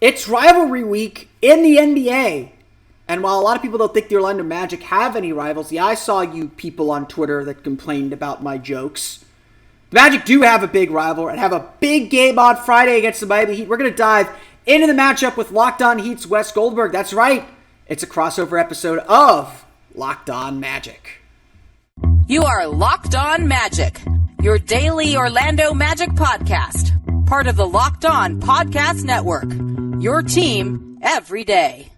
It's rivalry week in the NBA. And while a lot of people don't think the Orlando Magic have any rivals, yeah, I saw you people on Twitter that complained about my jokes. The Magic do have a big rival and have a big game on Friday against the Miami Heat. We're going to dive into the matchup with Locked On Heat's Wes Goldberg. That's right. It's a crossover episode of Locked On Magic. You are Locked On Magic, your daily Orlando Magic podcast. Part of the Locked On Podcast Network. Your team every day.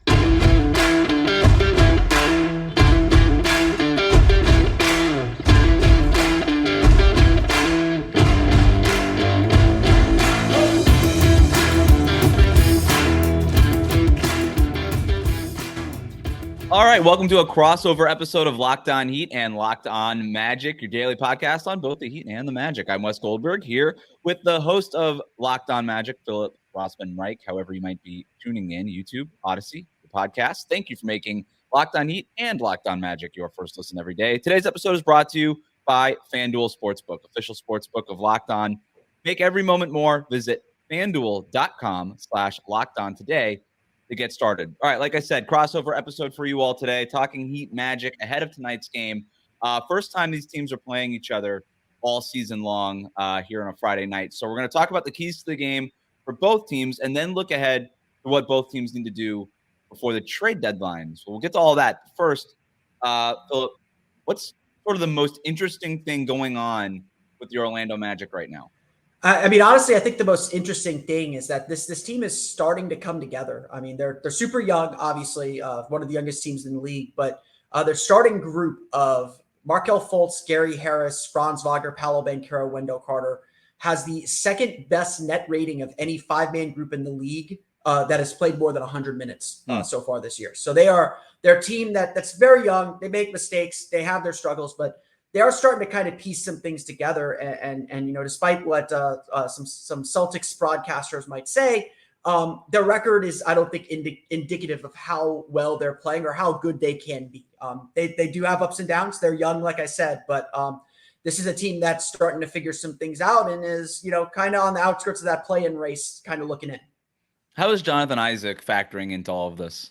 All right, welcome to a crossover episode of Locked On Heat and Locked On Magic, your daily podcast on both the Heat and the Magic. I'm Wes Goldberg here with the host of Locked On Magic, Philip Rossman-Reich, however you might be tuning in, YouTube, Odyssey, the podcast. Thank you for making Locked On Heat and Locked On Magic your first listen every day. Today's episode is brought to you by FanDuel Sportsbook, official sportsbook of Locked On. Make every moment more. Visit FanDuel.com/LockedOn today to get started. All right, like I said, crossover episode for you all today, talking Heat Magic ahead of tonight's game. First time these teams are playing each other all season long here on a Friday night. So we're going to talk about the keys to the game for both teams and then look ahead to what both teams need to do before the trade deadline. So we'll get to all that. First, Philip, what's sort of the most interesting thing going on with the Orlando Magic right now? I mean, honestly, I think the most interesting thing is that this team is starting to come together. I mean, they're super young, obviously, one of the youngest teams in the league, but their starting group of Markelle Fultz, Gary Harris, Franz Wagner, Paolo Banchero, Wendell Carter has the second best net rating of any five-man group in the league that has played more than 100 minutes so far this year. So they're a team that's very young. They make mistakes. They have their struggles, but they are starting to kind of piece some things together. And you know, despite what some Celtics broadcasters might say, their record is, I don't think, indicative of how well they're playing or how good they can be. They do have ups and downs. They're young, like I said, but this is a team that's starting to figure some things out and is, you know, kind of on the outskirts of that play-in race, kind of looking in. How is Jonathan Isaac factoring into all of this?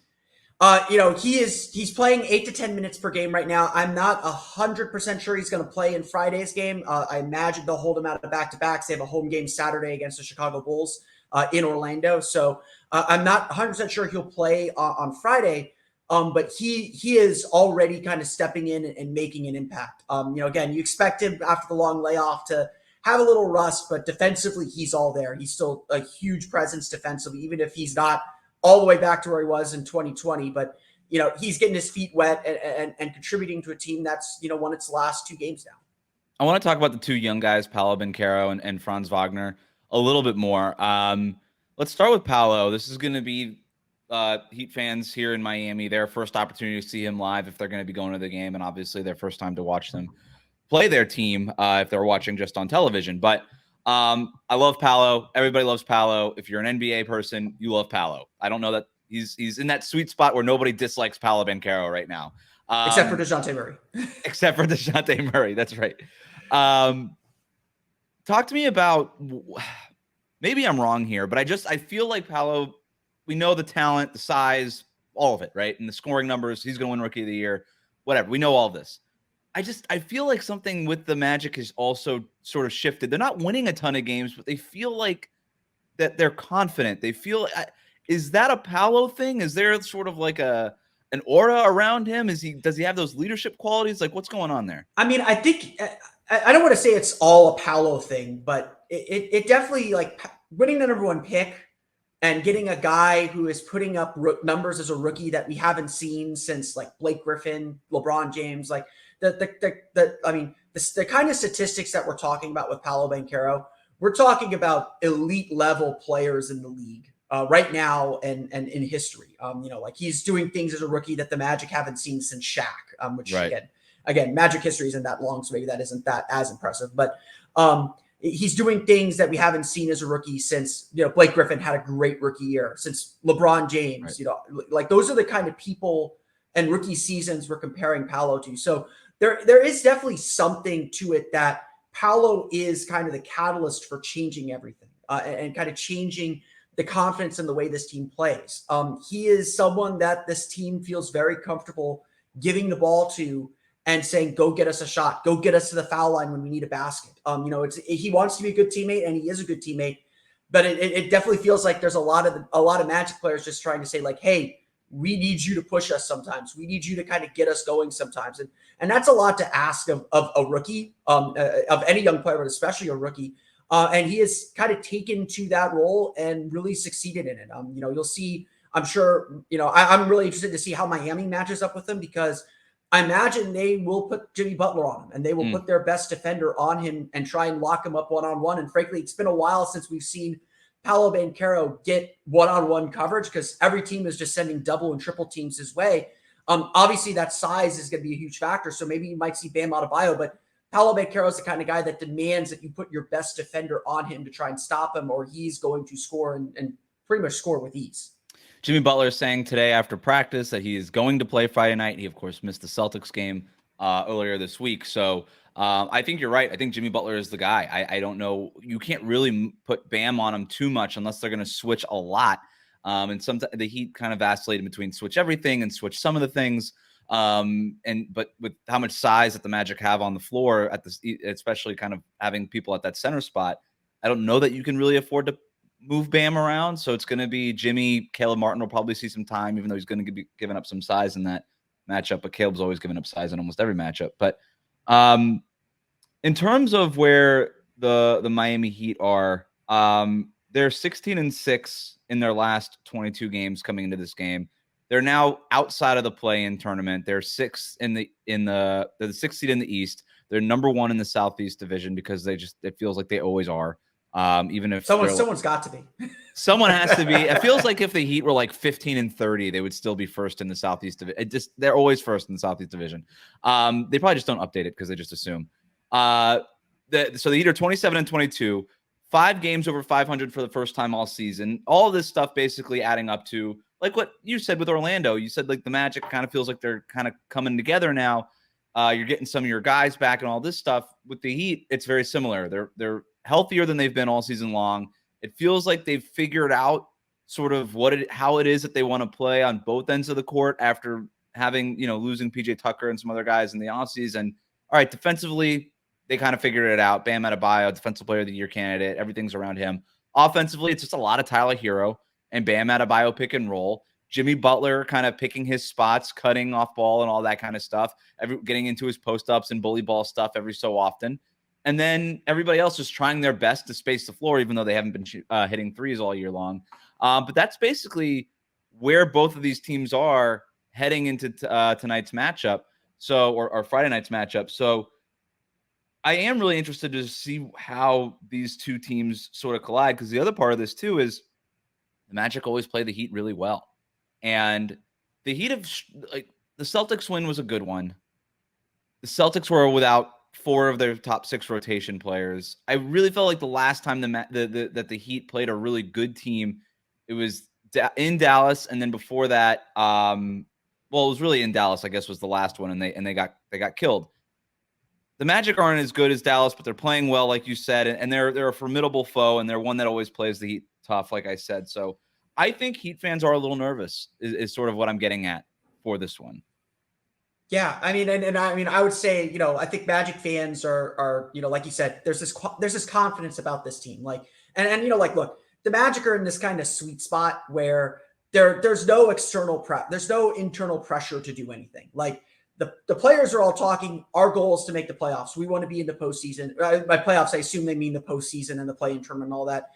You know, he's playing 8 to 10 minutes per game right now. I'm not 100% sure he's going to play in Friday's game. I imagine they'll hold him out of back-to-backs. They have a home game Saturday against the Chicago Bulls in Orlando. So I'm not 100% sure he'll play on Friday. But he is already kind of stepping in and making an impact. You know, again, you expect him after the long layoff to have a little rust, but defensively, he's all there. He's still a huge presence defensively, even if he's not all the way back to where he was in 2020. But, you know, he's getting his feet wet and contributing to a team that's, you know, won its last two games now. I want to talk about the two young guys, Paolo Banchero and Franz Wagner, a little bit more. Let's start with Paolo. This is going to be Heat fans here in Miami, their first opportunity to see him live if they're going to be going to the game, and obviously their first time to watch them play their team if they're watching just on television. But I love Paolo. Everybody loves Paolo. If you're an NBA person, you love Paolo. I don't know that he's in that sweet spot where nobody dislikes Paolo Banchero right now. Except for DeJounte Murray. Except for DeJounte Murray. That's right. Talk to me about, maybe I'm wrong here, but I feel like Paolo, we know the talent, the size, all of it, right? And the scoring numbers, he's going to win Rookie of the Year, whatever. We know all this. I feel like something with the Magic has also sort of shifted. They're not winning a ton of games, but they feel like that they're confident. They feel, is that a Paolo thing? Is there sort of like an aura around him? Does he have those leadership qualities? Like, what's going on there? I mean, I think, I don't want to say it's all a Paolo thing, but it definitely, like, winning the number one pick and getting a guy who is putting up numbers as a rookie that we haven't seen since, like, Blake Griffin, LeBron James, like the kind of statistics that we're talking about with Paolo Banchero, we're talking about elite level players in the league right now and in history. You know, like, he's doing things as a rookie that the Magic haven't seen since Shaq, which right. again, Magic history isn't that long, so maybe that isn't that as impressive, but he's doing things that we haven't seen as a rookie since, you know, Blake Griffin had a great rookie year, since LeBron James, right. You know, like, those are the kind of people and rookie seasons we're comparing Paolo to. So there is definitely something to it that Paolo is kind of the catalyst for changing everything and kind of changing the confidence in the way this team plays. He is someone that this team feels very comfortable giving the ball to and saying, go get us a shot, go get us to the foul line when we need a basket. He wants to be a good teammate, and he is a good teammate, but it definitely feels like there's a lot of Magic players just trying to say like, hey, we need you to push us sometimes. We need you to kind of get us going sometimes. And that's a lot to ask of a rookie, of any young player, but especially a rookie. And he has kind of taken to that role and really succeeded in it. You'll see, I'm sure, I'm really interested to see how Miami matches up with him, because I imagine they will put Jimmy Butler on him, and they will put their best defender on him and try and lock him up one-on-one. And frankly, it's been a while since we've seen Paolo Banchero get one-on-one coverage, because every team is just sending double and triple teams his way. Obviously, that size is going to be a huge factor. So maybe you might see Bam Adebayo, but Paolo Banchero is the kind of guy that demands that you put your best defender on him to try and stop him, or he's going to score and pretty much score with ease. Jimmy Butler is saying today after practice that he is going to play Friday night. He, of course, missed the Celtics game earlier this week. So I think you're right. I think Jimmy Butler is the guy. I don't know. You can't really put Bam on him too much unless they're going to switch a lot. And sometimes the Heat kind of vacillated between switch everything and switch some of the things. But with how much size that the Magic have on the floor at this, especially kind of having people at that center spot, I don't know that you can really afford to move Bam around. So it's going to be Jimmy. Caleb Martin will probably see some time, even though he's going to be giving up some size in that matchup. But Caleb's always giving up size in almost every matchup. But in terms of where the Miami Heat are, they're 16-6 in their last 22 games coming into this game. They're now outside of the play-in tournament. They're they're the 6th seed in the East. They're number 1 in the Southeast Division because it feels like they always are. Even if someone's got to be. Someone has to be. It feels like if the Heat were like 15-30, they would still be first in the Southeast Division. They're always first in the Southeast Division. They probably just don't update it because they just assume. So the Heat are 27-22, 5 games over 500 for the first time all season. All of this stuff basically adding up to like what you said with Orlando. You said like the Magic kind of feels like they're kind of coming together now. You're getting some of your guys back and all this stuff. With the Heat, it's very similar. They're healthier than they've been all season long. It feels like they've figured out sort of how it is that they want to play on both ends of the court after having, losing PJ Tucker and some other guys in the offseason. All right, defensively, they kind of figured it out. Bam Adebayo, Defensive Player of the Year candidate. Everything's around him. Offensively, it's just a lot of Tyler Hero and Bam Adebayo pick and roll. Jimmy Butler kind of picking his spots, cutting off ball and all that kind of stuff, getting into his post-ups and bully ball stuff every so often. And then everybody else is trying their best to space the floor, even though they haven't been hitting threes all year long. But that's basically where both of these teams are heading into tonight's matchup. Or Friday night's matchup. So I am really interested to see how these two teams sort of collide, because the other part of this too is the Magic always play the Heat really well. And the Heat the Celtics win was a good one. The Celtics were without 4 of their top 6 rotation players. I really felt like the last time that the Heat played a really good team, it was in Dallas, and then before that, it was really in Dallas, I guess, was the last one, and they got killed. The Magic aren't as good as Dallas, but they're playing well, like you said, and they're a formidable foe, and they're one that always plays the Heat tough, like I said. So I think Heat fans are a little nervous, is sort of what I'm getting at for this one. Yeah, I mean, and I mean, I would say, I think Magic fans are, like you said, there's this confidence about this team, look, the Magic are in this kind of sweet spot where there's no external prep, there's no internal pressure to do anything. Like the players are all talking, our goal is to make the playoffs. We want to be in the postseason. By playoffs, I assume they mean the postseason and the play-in tournament and all that.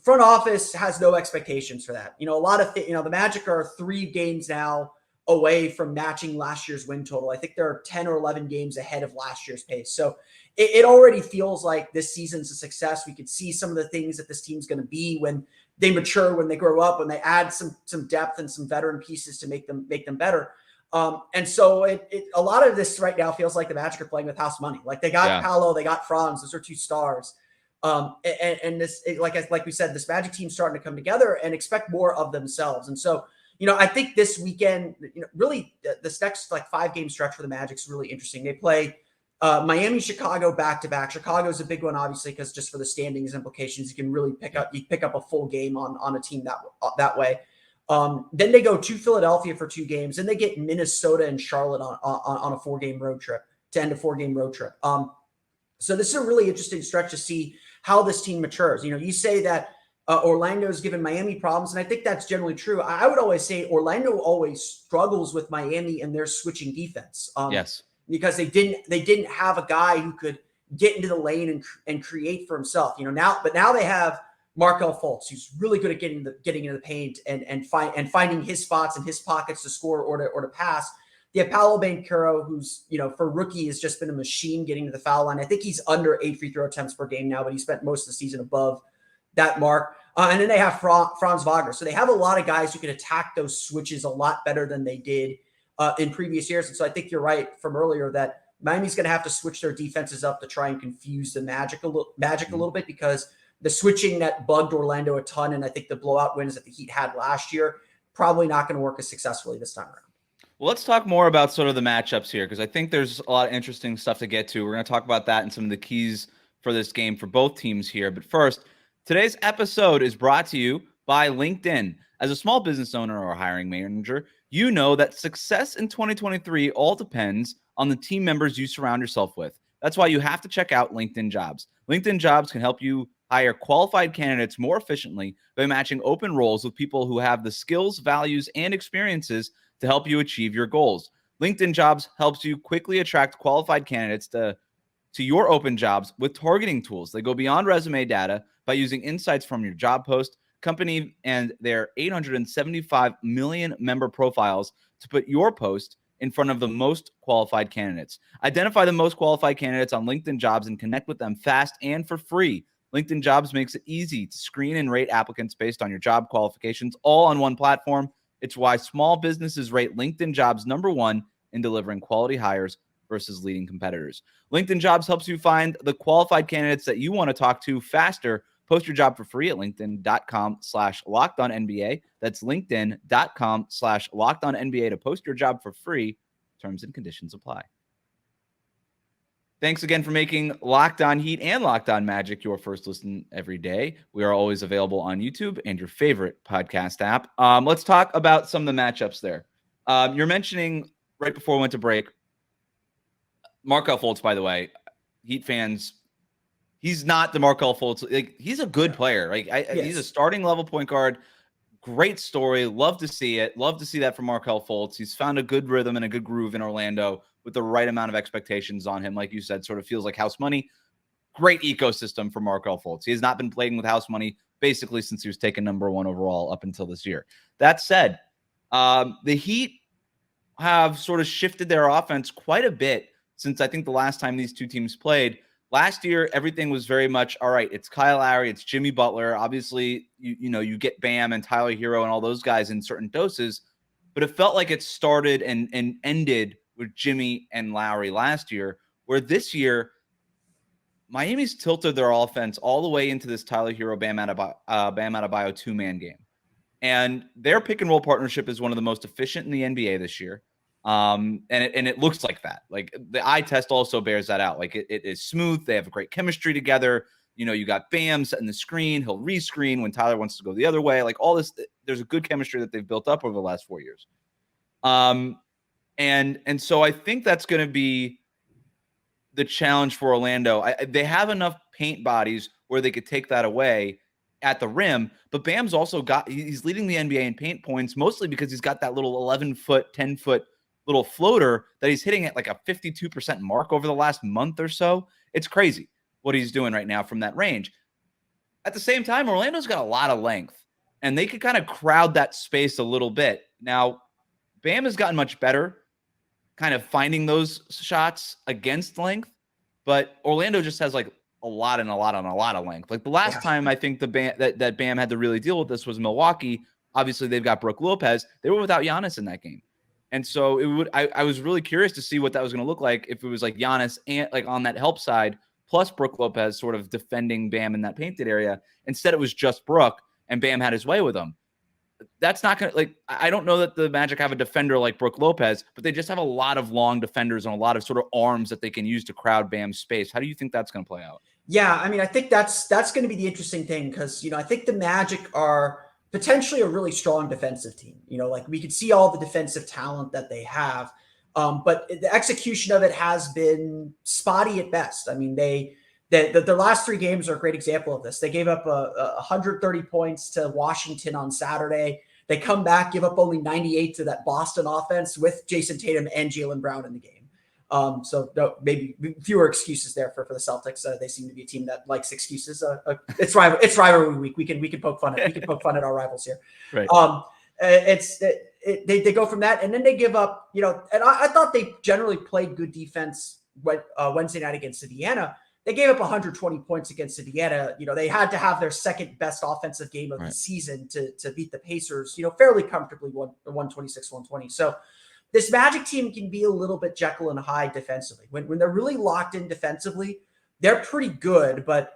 Front office has no expectations for that. A lot of the Magic are 3 games now away from matching last year's win total. I think there are 10 or 11 games ahead of last year's pace. So it already feels like this season's a success. We could see some of the things that this team's going to be when they mature, when they grow up, when they add some depth and some veteran pieces to make them better. And so a lot of this right now feels like the Magic are playing with house money. Like they got Paolo, they got Franz. Those are 2 stars. And this, like we said, this Magic team's starting to come together and expect more of themselves. And so, I think this weekend, really this next 5-game stretch for the Magic is really interesting. They play Miami, Chicago, back-to-back. Chicago's a big one, obviously, because just for the standings implications, you can really pick up a full game on a team that way. Then they go to Philadelphia for 2 games. Then they get Minnesota and Charlotte on a 4-game road trip to end a 4-game road trip. So this is a really interesting stretch to see how this team matures. You say that Orlando's given Miami problems, and I think that's generally true. I would always say Orlando always struggles with Miami and their switching defense. Yes. Because they didn't have a guy who could get into the lane and create for himself. Now they have Markelle Fultz, who's really good at getting into the paint and finding his spots and his pockets to score or to pass. They have Paolo Banchero, who's for rookie has just been a machine getting to the foul line. I think he's under 8 free throw attempts per game now, but he spent most of the season above that mark. And then they have Franz Wagner. So they have a lot of guys who can attack those switches a lot better than they did in previous years. And so I think you're right from earlier that Miami's going to have to switch their defenses up to try and confuse the Magic a little bit, because the switching that bugged Orlando a ton, and I think the blowout wins that the Heat had last year, probably not going to work as successfully this time around. Well, let's talk more about sort of the matchups here, because I think there's a lot of interesting stuff to get to. We're going to talk about that and some of the keys for this game for both teams here. But first, today's episode is brought to you by LinkedIn. As a small business owner or hiring manager, you know that success in 2023 all depends on the team members you surround yourself with. That's why you have to check out LinkedIn Jobs. LinkedIn Jobs can help you hire qualified candidates more efficiently by matching open roles with people who have the skills, values, and experiences to help you achieve your goals. LinkedIn Jobs helps you quickly attract qualified candidates to your open jobs with targeting tools. They go beyond resume data by using insights from your job post, company, and their 875 million member profiles to put your post in front of the most qualified candidates. Identify the most qualified candidates on LinkedIn Jobs and connect with them fast and for free. LinkedIn Jobs makes it easy to screen and rate applicants based on your job qualifications, all on one platform. It's why small businesses rate LinkedIn Jobs #1 in delivering quality hires versus leading competitors. LinkedIn Jobs helps you find the qualified candidates that you want to talk to faster. Post your job for free at linkedin.com/LockedOnNBA. That's linkedin.com/LockedOnNBA to post your job for free. Terms and conditions apply. Thanks again for making Locked On Heat and Locked On Magic your first listen every day. We are always available on YouTube and your favorite podcast app. Let's talk about some of the matchups there. You're mentioning right before we went to break, Markelle Fultz, by the way, Heat fans, he's not the Markelle Fultz. He's a good player. He's a starting level point guard. Great story. Love to see it. Love to see that from Markelle Fultz. He's found a good rhythm and a good groove in Orlando with the right amount of expectations on him. Like you said, sort of feels like house money. Great ecosystem for Markelle Fultz. He has not been playing with house money basically since he was taken #1 overall up until this year. That said, the Heat have sort of shifted their offense quite a bit since I think the last time these two teams played. Last year, everything was very much, all right, it's Kyle Lowry, it's Jimmy Butler. Obviously, you get Bam and Tyler Hero and all those guys in certain doses, but it felt like it started and ended with Jimmy and Lowry last year, where this year, Miami's tilted their offense all the way into this Tyler Hero, Bam Adebayo two-man game. And their pick-and-roll partnership is one of the most efficient in the NBA this year. And it looks like that. Like the eye test also bears that out. Like it is smooth. They have a great chemistry together. You got Bam setting the screen. He'll rescreen when Tyler wants to go the other way. Like all this, there's a good chemistry that they've built up over the last 4 years. And so I think that's going to be the challenge for Orlando. They have enough paint bodies where they could take that away at the rim, but Bam's also he's leading the NBA in paint points, mostly because he's got that little 11-foot, 10-foot little floater that he's hitting at like a 52% mark over the last month or so. It's crazy what he's doing right now from that range. At the same time, Orlando's got a lot of length, and they could kind of crowd that space a little bit. Now, Bam has gotten much better kind of finding those shots against length, but Orlando just has like a lot of length. Like the last time I think that Bam had to really deal with this was Milwaukee. Obviously, they've got Brook Lopez. They were without Giannis in that game. And so I was really curious to see what that was going to look like if it was like Giannis and like on that help side, plus Brook Lopez sort of defending Bam in that painted area. Instead, it was just Brook, and Bam had his way with him. that's not going to, like, I don't know that the Magic have a defender like Brook Lopez, but they just have a lot of long defenders and a lot of sort of arms that they can use to crowd Bam's space. How do you think that's going to play out? Yeah, I mean, I think that's going to be the interesting thing because, I think the Magic are potentially a really strong defensive team. Like we could see all the defensive talent that they have, but the execution of it has been spotty at best. I mean, their last 3 games are a great example of this. They gave up 130 points to Washington on Saturday. They come back, give up only 98 to that Boston offense with Jason Tatum and Jaylen Brown in the game. So maybe fewer excuses there for the Celtics. They seem to be a team that likes excuses. It's rivalry week. We can poke fun at our rivals here. Right. They go from that, and then they give up. And I thought they generally played good defense Wednesday night against Indiana. They gave up 120 points against Indiana. They had to have their second best offensive game of the season to beat the Pacers. Fairly comfortably 126-120. So. This Magic team can be a little bit Jekyll and Hyde defensively. When they're really locked in defensively, they're pretty good, but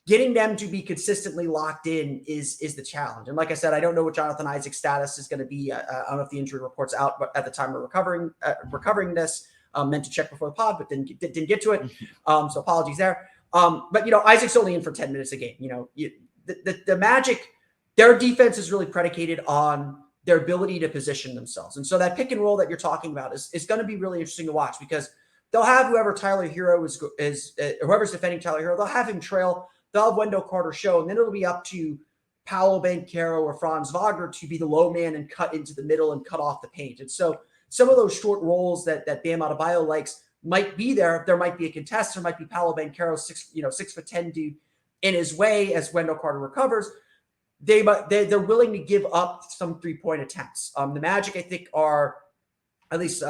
getting them to be consistently locked in is the challenge. And like I said, I don't know what Jonathan Isaac's status is going to be. I don't know if the injury report's out, but at the time we're recovering this, meant to check before the pod, but didn't get to it. So apologies there. But Isaac's only in for 10 minutes a game. The Magic, their defense is really predicated on their ability to position themselves. And so that pick and roll that you're talking about is going to be really interesting to watch because they'll have whoever Tyler Hero is whoever's defending Tyler Hero, they'll have him trail, they'll have Wendell Carter show, and then it'll be up to Paolo Banchero or Franz Wagner to be the low man and cut into the middle and cut off the paint. And so some of those short rolls that Bam Adebayo likes might be there. There might be a contest. There might be Paolo Banchero, 6'10" dude in his way as Wendell Carter recovers. They're willing to give up some 3-point attempts. The Magic, I think, are at least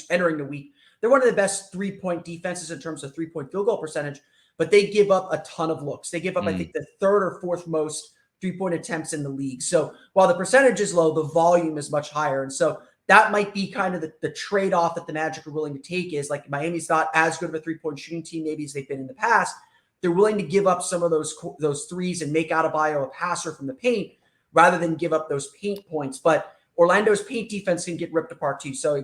entering the week. They're one of the best 3-point defenses in terms of 3-point field goal percentage, but they give up a ton of looks. They give up, I think, the 3rd or 4th most 3-point attempts in the league. So while the percentage is low, the volume is much higher. And so that might be kind of the trade-off that the Magic are willing to take is like Miami's not as good of a 3-point shooting team maybe as they've been in the past. They're willing to give up some of those threes and make Adebayo a passer from the paint rather than give up those paint points. But Orlando's paint defense can get ripped apart too. So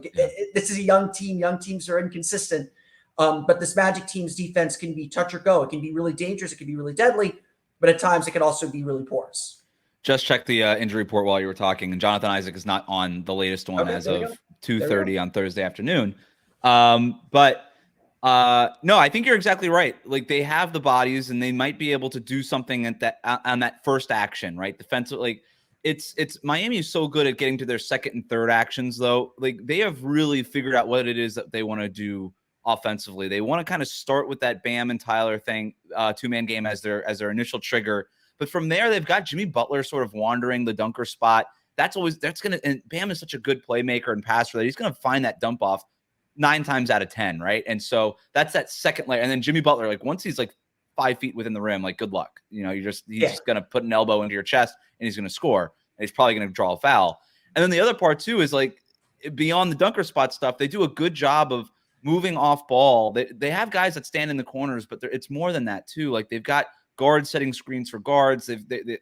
this is a young team. Young teams are inconsistent. But this Magic team's defense can be touch or go. It can be really dangerous. It can be really deadly. But at times it can also be really porous. Just check the injury report while you were talking. And Jonathan Isaac is not on the latest one as of 2:30 on Thursday afternoon. No, I think you're exactly right. Like they have the bodies and they might be able to do something at that on that first action, right? Defensive, like it's Miami is so good at getting to their second and third actions though. Like they have really figured out what it is that they want to do offensively. They want to kind of start with that Bam and Tyler thing, 2-man game as their initial trigger. But from there, they've got Jimmy Butler sort of wandering the dunker spot. And Bam is such a good playmaker and passer that he's going to find that dump off 9 times out of 10, right? And so that's that second layer. And then Jimmy Butler, like once he's like 5 feet within the rim, like good luck. He's just going to put an elbow into your chest and he's going to score. And he's probably going to draw a foul. And then the other part too is like beyond the dunker spot stuff, they do a good job of moving off ball. They have guys that stand in the corners, but it's more than that too. Like they've got guards setting screens for guards.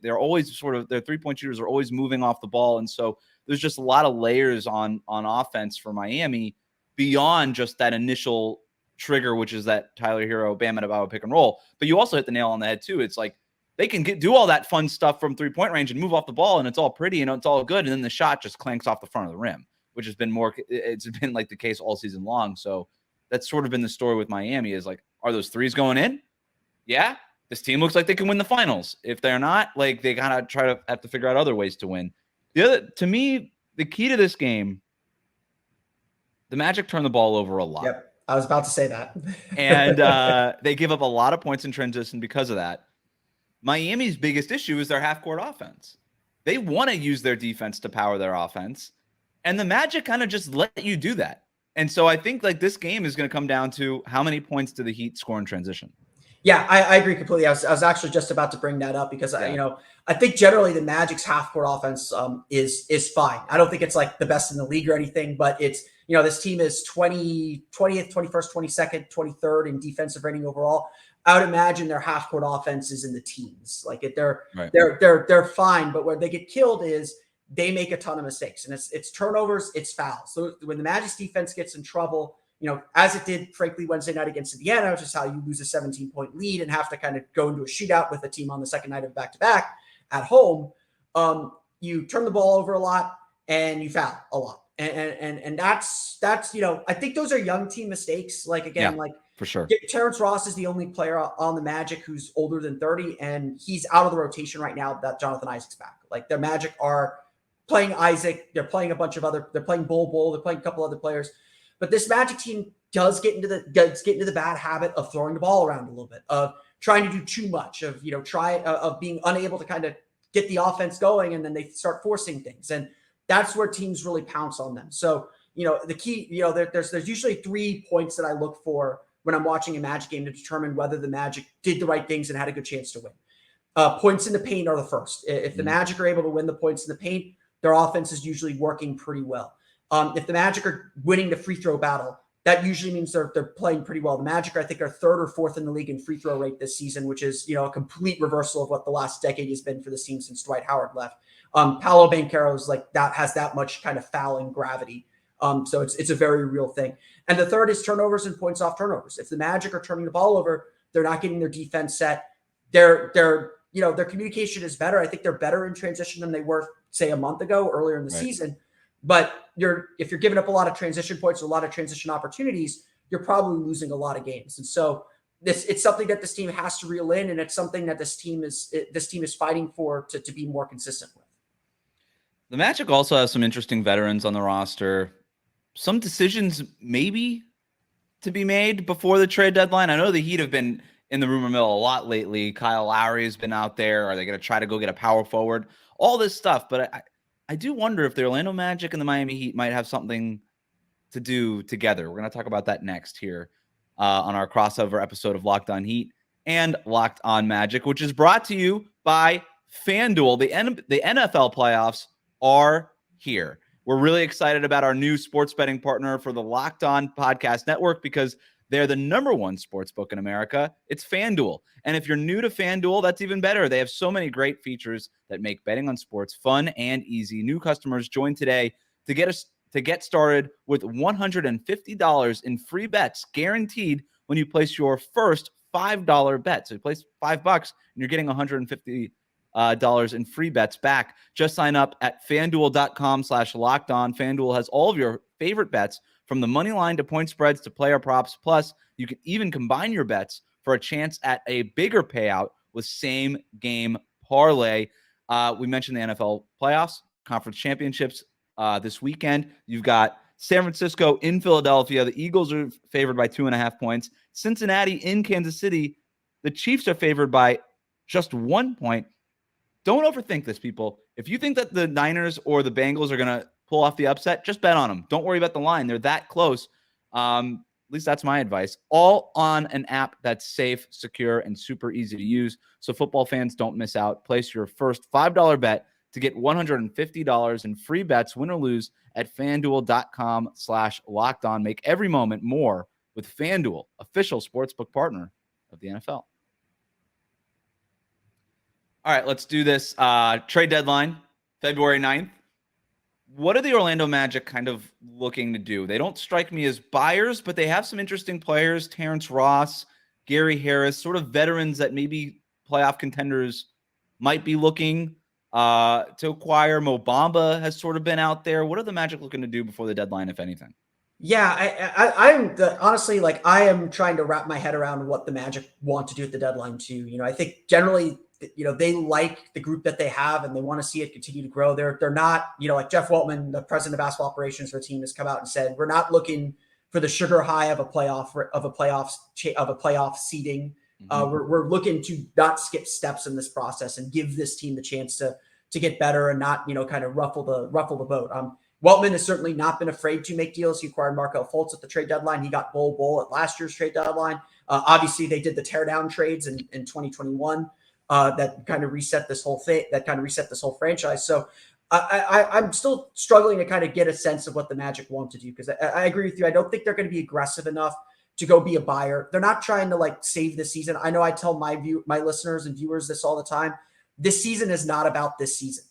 They're always sort of, their 3-point shooters are always moving off the ball. And so there's just a lot of layers on offense for Miami beyond just that initial trigger, which is that Tyler Hero, Bam Adebayo pick and roll. But you also hit the nail on the head too. It's like they can do all that fun stuff from 3-point range and move off the ball, and it's all pretty and it's all good. And then the shot just clanks off the front of the rim, which has been it's been like the case all season long. So that's sort of been the story with Miami is like, are those threes going in? Yeah. This team looks like they can win the finals. If they're not, like they kind of have to figure out other ways to win. To me, the key to this game, the Magic turn the ball over a lot. Yep, I was about to say that. And they give up a lot of points in transition because of that. Miami's biggest issue is their half-court offense. They want to use their defense to power their offense, and the Magic kind of just let you do that. And so I think like this game is going to come down to how many points do the Heat score in transition. Yeah, I agree completely. I was actually just about to bring that up because I think generally the Magic's half-court offense is fine. I don't think it's like the best in the league or anything, but it's this team is 20th, 21st, 22nd, 23rd in defensive rating overall. I would imagine their half-court offense is in the teens. Like they're fine, but where they get killed is they make a ton of mistakes, and it's turnovers, it's fouls. So when the Magic's defense gets in trouble, as it did, frankly, Wednesday night against Indiana, which is how you lose a 17-point lead and have to kind of go into a shootout with a team on the second night of back-to-back at home, you turn the ball over a lot and you foul a lot. And that's I think those are young team mistakes. Like, again, for sure. Terrence Ross is the only player on the Magic who's older than 30, and he's out of the rotation right now that Jonathan Isaac's back. Like, their Magic are playing Isaac. They're playing they're playing Bull. They're playing a couple other players. But this Magic team does get into the bad habit of throwing the ball around a little bit, of trying to do too much, of being unable to kind of get the offense going, and then they start forcing things, and that's where teams really pounce on them. So the key, there's usually 3 points that I look for when I'm watching a Magic game to determine whether the Magic did the right things and had a good chance to win. Points in the paint are the first. If the Magic are able to win the points in the paint, their offense is usually working pretty well. If the Magic are winning the free throw battle, that usually means they're playing pretty well. The Magic, I think, are 3rd or 4th in the league in free throw rate this season, which is a complete reversal of what the last decade has been for this team since Dwight Howard left. Paolo Banchero's has that much kind of fouling gravity. So it's a very real thing. And the third is turnovers and points off turnovers. If the Magic are turning the ball over, they're not getting their defense set. Their communication is better. I think they're better in transition than they were, say, a month ago, earlier in the season. But if you're giving up a lot of transition points, a lot of transition opportunities, you're probably losing a lot of games. And so it's something that this team has to reel in, and it's something that this team is fighting for to be more consistent with. The Magic also has some interesting veterans on the roster. Some decisions maybe to be made before the trade deadline. I know the Heat have been in the rumor mill a lot lately. Kyle Lowry has been out there. Are they going to try to go get a power forward? All this stuff. But I do wonder if the Orlando Magic and the Miami Heat might have something to do together. We're going to talk about that next here on our crossover episode of Locked On Heat and Locked On Magic, which is brought to you by FanDuel. The NFL playoffs are here. We're really excited about our new sports betting partner for the Locked On Podcast Network because they're the number one sports book in America. It's FanDuel. And if you're new to FanDuel, that's even better. They have so many great features that make betting on sports fun and easy. New customers join today to get started with $150 in free bets guaranteed when you place your first $5 bet. So you place $5 and you're getting $150 in free bets back. Just sign up at FanDuel.com/lockedon. FanDuel has all of your favorite bets from the money line to point spreads to player props. Plus, you can even combine your bets for a chance at a bigger payout with same game parlay. We mentioned the NFL playoffs, conference championships this weekend. You've got San Francisco in Philadelphia. The Eagles are favored by 2.5 points. Cincinnati in Kansas City. The Chiefs are favored by just 1 point. Don't overthink this, people. If you think that the Niners or the Bengals are going to pull off the upset, just bet on them. Don't worry about the line. They're that close. At least that's my advice. All on an app that's safe, secure, and super easy to use. So football fans don't miss out. Place your first $5 bet to get $150 in free bets, win or lose, at FanDuel.com/lockedon. Make every moment more with FanDuel, official sportsbook partner of the NFL. All right, let's do this. Trade deadline, February 9th. What are the Orlando Magic kind of looking to do? They don't strike me as buyers, but they have some interesting players. Terrence Ross, Gary Harris, sort of veterans that maybe playoff contenders might be looking to acquire. Mo Bamba has sort of been out there. What are the Magic looking to do before the deadline, if anything? Yeah, I'm honestly, I am trying to wrap my head around what the Magic want to do at the deadline too. I think generally, they like the group that they have and they want to see it continue to grow. They're not, like Jeff Weltman, the president of basketball operations for the team, has come out and said, we're not looking for the sugar high of a playoff seeding. We're looking to not skip steps in this process and give this team the chance to get better and not, kind of ruffle the boat. Weltman has certainly not been afraid to make deals. He acquired Markelle Fultz at the trade deadline. He got Bull at last year's trade deadline. Obviously, they did the teardown trades in 2021 that kind of reset this whole thing, that kind of reset this whole franchise. So I'm still struggling to kind of get a sense of what the Magic want to do, because I agree with you. I don't think they're going to be aggressive enough to go be a buyer. They're not trying to save the season. I know I tell my listeners and viewers this all the time. This season is not about this season.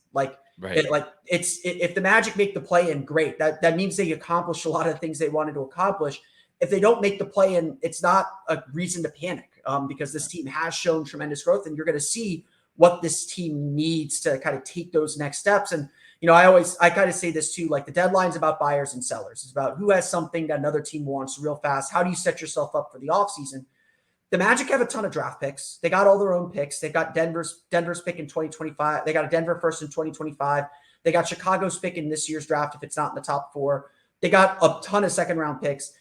Right. If the Magic make the play-in, great. That means they accomplished a lot of the things they wanted to accomplish. If they don't make the play-in, it's not a reason to panic, because this team has shown tremendous growth, and you're going to see what this team needs to kind of take those next steps. And I kind of say this too, like the deadline's about buyers and sellers. It's about who has something that another team wants real fast. How do you set yourself up for the offseason? The Magic have a ton of draft picks. They got all their own picks. They got Denver's pick in 2025. They got a Denver first in 2025. They got Chicago's pick in this year's draft if it's not in the top 4. They got a ton of second-round picks.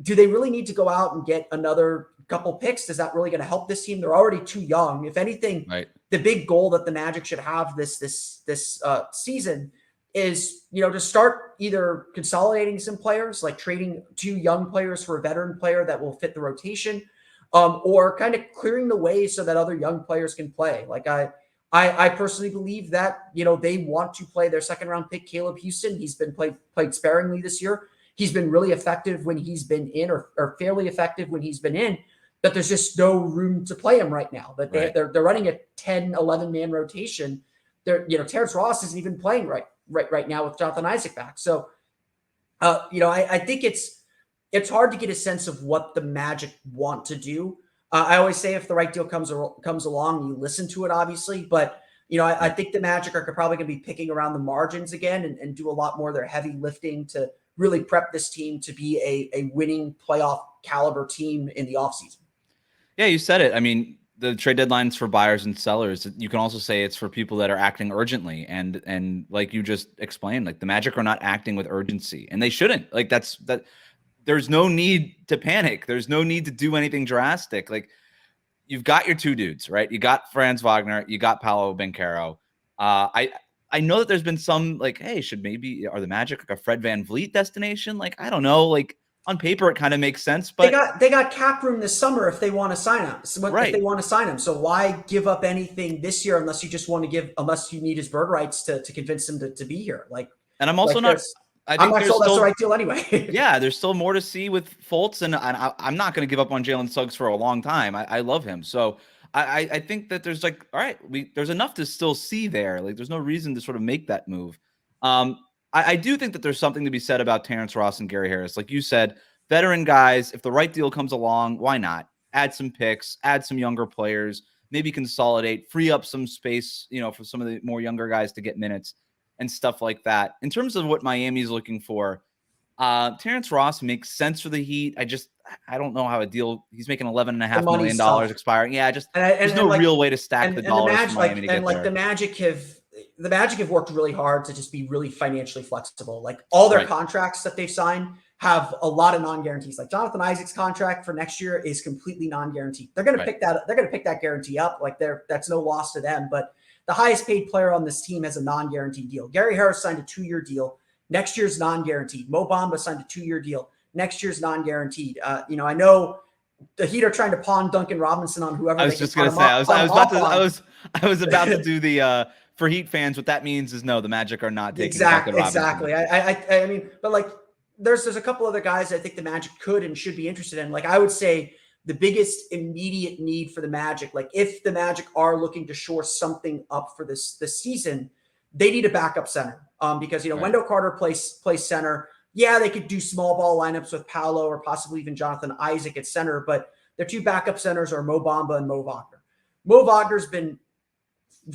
Do they really need to go out and get another couple picks? Is that really going to help this team? They're already too young. If anything, right, the big goal that the Magic should have this season is, to start either consolidating some players, like trading 2 young players for a veteran player that will fit the rotation, or kind of clearing the way so that other young players can play. Like I personally believe that, they want to play their second-round pick, Caleb Houston. He's been played sparingly this year. He's been really effective when he's been in, or fairly effective when he's been in, but there's just no room to play him right now. But they're running a 10, 11-man rotation. Terrence Ross isn't even playing right now with Jonathan Isaac back. So, I think it's hard to get a sense of what the Magic want to do. I always say if the right deal comes along, you listen to it, obviously. But, I think the Magic are probably going to be picking around the margins again and do a lot more of their heavy lifting to really prep this team to be a winning playoff caliber team in the offseason. Yeah, you said it. I mean, the trade deadline's for buyers and sellers. You can also say it's for people that are acting urgently. And like you just explained, like the Magic are not acting with urgency, and they shouldn't. Like that. There's no need to panic. There's no need to do anything drastic. Like you've got your 2 dudes, right? You got Franz Wagner, you got Paolo Banchero. I know that there's been some like, hey, are the Magic like a Fred VanVleet destination? Like, I don't know. Like on paper, it kind of makes sense, but they got cap room this summer if they want to sign him. Right. If they want to sign him, so why give up anything this year unless you need his bird rights to convince him to be here? Like, and I'm also not. I'm not sure that's the right deal anyway. Yeah, there's still more to see with Fultz, and I'm not going to give up on Jalen Suggs for a long time. I love him, so I think that there's like, all right, there's enough to still see there. Like, there's no reason to sort of make that move. I do think that there's something to be said about Terrence Ross and Gary Harris. Like you said, veteran guys, if the right deal comes along, why not? Add some picks, add some younger players, maybe consolidate, free up some space, for some of the more younger guys to get minutes and stuff like that. In terms of what Miami's looking for, Terrence Ross makes sense for the Heat. I don't know how he's making $11.5 million expiring. Yeah, there's no real way to stack the dollars for Miami to get there. The Magic have worked really hard to just be really financially flexible. Like all their contracts that they've signed have a lot of non-guarantees. Like Jonathan Isaac's contract for next year is completely non-guaranteed. They're going to pick that. They're going to pick that guarantee up. Like that's no loss to them. But the highest paid player on this team has a non-guaranteed deal. Gary Harris signed a 2-year deal. Next year's non-guaranteed. Mo Bamba signed a 2-year deal. Next year's non-guaranteed. I know the Heat are trying to pawn Duncan Robinson on whoever. I was just going to say. I was about to do the for Heat fans. What that means is no, the Magic are not taking Duncan Robinson. Exactly. I mean, but like there's a couple other guys I think the Magic could and should be interested in. Like I would say the biggest immediate need for the Magic, like if the Magic are looking to shore something up for this season, they need a backup center. Because Wendell Carter plays center. Yeah, they could do small ball lineups with Paolo or possibly even Jonathan Isaac at center, but their 2 backup centers are Mo Bamba and Mo Wagner. Mo Wagner's been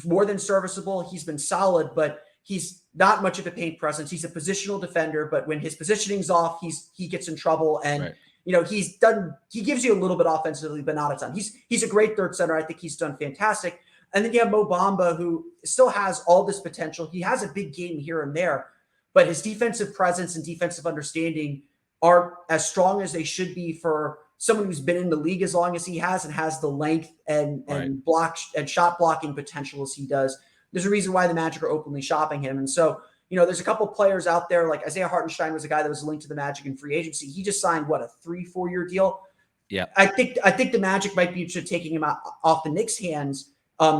more than serviceable. He's been solid, but he's not much of a paint presence. He's a positional defender, but when his positioning's off, he gets in trouble. And he gives you a little bit offensively, but not a ton. He's a great third center. I think he's done fantastic. And then you have Mo Bamba, who still has all this potential. He has a big game here and there, but his defensive presence and defensive understanding aren't as strong as they should be for someone who's been in the league as long as he has and has the length and block and shot blocking potential as he does. There's a reason why the Magic are openly shopping him. And so, there's a couple players out there, like Isaiah Hartenstein was a guy that was linked to the Magic in free agency. He just signed, a 3-4 year deal? Yeah. I think the Magic might be interested in taking him off the Knicks' hands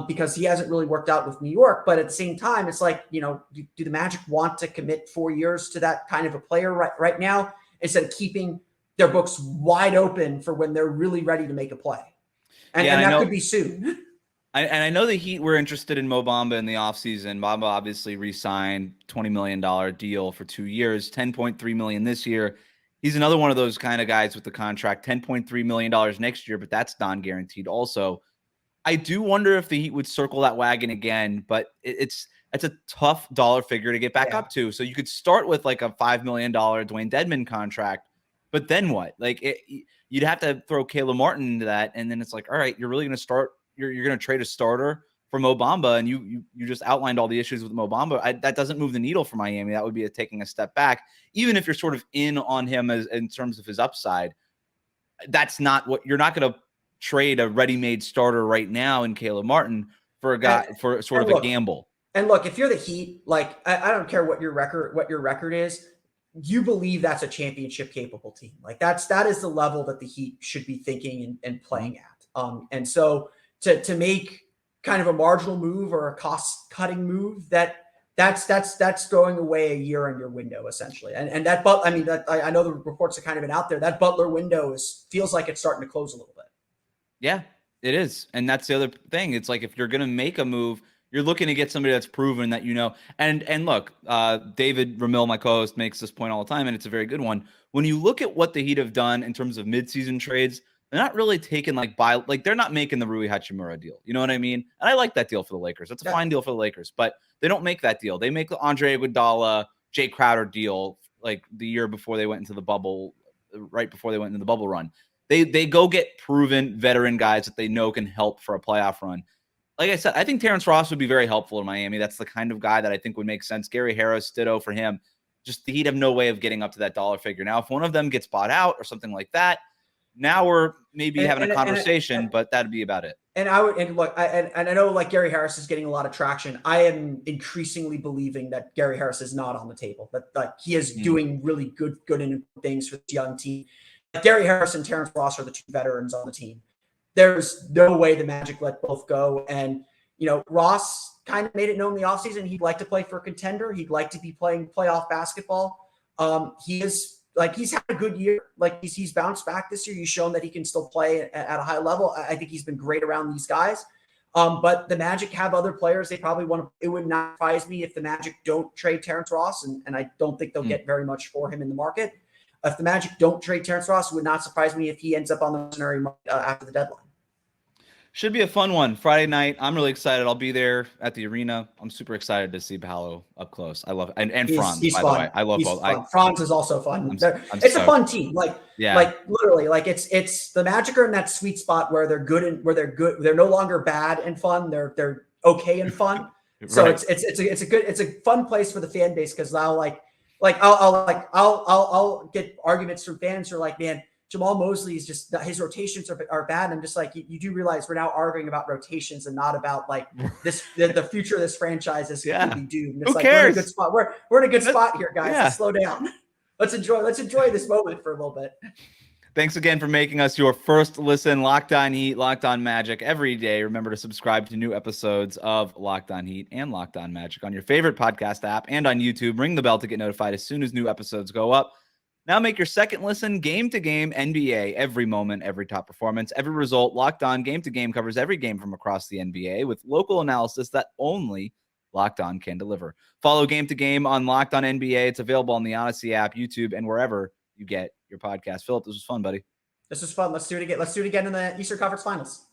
because he hasn't really worked out with New York. But at the same time, it's like, do the Magic want to commit 4 years to that kind of a player right now instead of keeping their books wide open for when they're really ready to make a play? And that could be soon. I know the Heat were interested in Mo Bamba in the offseason. Bamba obviously re-signed $20 million deal for 2 years, $10.3 million this year. He's another one of those kind of guys with the contract, $10.3 million next year, but that's non-guaranteed also. I do wonder if the Heat would circle that wagon again, but it's a tough dollar figure to get back up to. So you could start with like a $5 million Dwayne Dedmon contract, but then what? Like you'd have to throw Caleb Martin into that, and then it's like, all right, you're really going to start. You're going to trade a starter for Mo Bamba, and you just outlined all the issues with Mo Bamba. That doesn't move the needle for Miami. That would be taking a step back, even if you're sort of in on him in terms of his upside. That's not what you're not going to trade a ready-made starter right now in Caleb Martin for a guy for sort of a gamble. And look, if you're the Heat, like I don't care what your record is, you believe that's a championship capable team. Like that is the level that the Heat should be thinking and playing at. And so to make kind of a marginal move or a cost cutting move, that's throwing away a year on your window essentially. And that, but I mean, I know the reports have kind of been out there. That Butler window feels like it's starting to close a little bit. Yeah, it is. And that's the other thing. It's like, if you're going to make a move, you're looking to get somebody that's proven that, and look, David Ramil, my co-host, makes this point all the time, and it's a very good one. When you look at what the Heat have done in terms of midseason trades, they're not really taking they're not making the Rui Hachimura deal. You know what I mean? And I like that deal for the Lakers. That's a fine deal for the Lakers, but they don't make that deal. They make the Andre Iguodala, Jay Crowder deal like the year before they went into the bubble, right before they went into the bubble run. They go get proven veteran guys that they know can help for a playoff run. Like I said, I think Terrence Ross would be very helpful in Miami. That's the kind of guy that I think would make sense. Gary Harris, ditto for him. Just the Heat have no way of getting up to that dollar figure. Now, if one of them gets bought out or something like that, now we're maybe having a conversation, but that'd be about it. And I know like Gary Harris is getting a lot of traction. I am increasingly believing that Gary Harris is not on the table, that like he is doing really good things for this young team. Gary Harris and Terrence Ross are the two veterans on the team. There's no way the Magic let both go. And, Ross kind of made it known in the offseason he'd like to play for a contender. He'd like to be playing playoff basketball. He's had a good year. Like he's bounced back this year. He's shown that he can still play at a high level. I think he's been great around these guys. But the Magic have other players they probably want to. It would not surprise me if the Magic don't trade Terrence Ross, and I don't think they'll get very much for him in the market. If the Magic don't trade Terrence Ross, it would not surprise me if he ends up on the mercenary market after the deadline. Should be a fun one. Friday night. I'm really excited. I'll be there at the arena. I'm super excited to see Paolo up close. I love it. And Franz, by the way. I love both. Franz is also fun. It's a fun team. Like literally, like it's the Magic are in that sweet spot where they're good and where they're good. They're no longer bad and fun. They're okay and fun. So right. it's a fun place for the fan base because now I'll get arguments from fans who are like, man, Jamal Mosley is just his rotations are bad. And I'm just like, you do realize we're now arguing about rotations and not about like this the future of this franchise is completely doomed. And it's Who cares? We're in a good spot. We're in a good spot here, guys. Let's slow down. Let's enjoy this moment for a little bit. Thanks again for making us your first listen. Locked On Heat, Locked On Magic every day. Remember to subscribe to new episodes of Locked On Heat and Locked On Magic on your favorite podcast app and on YouTube. Ring the bell to get notified as soon as new episodes go up. Now make your second listen game to game NBA. Every moment, every top performance, every result. Locked On Game to Game covers every game from across the NBA with local analysis that only Locked On can deliver. Follow Game to Game on Locked On NBA. It's available on the Odyssey app, YouTube, and wherever you get your podcast. Philip, this was fun, buddy. This was fun. Let's do it again. Let's do it again in the Eastern Conference Finals.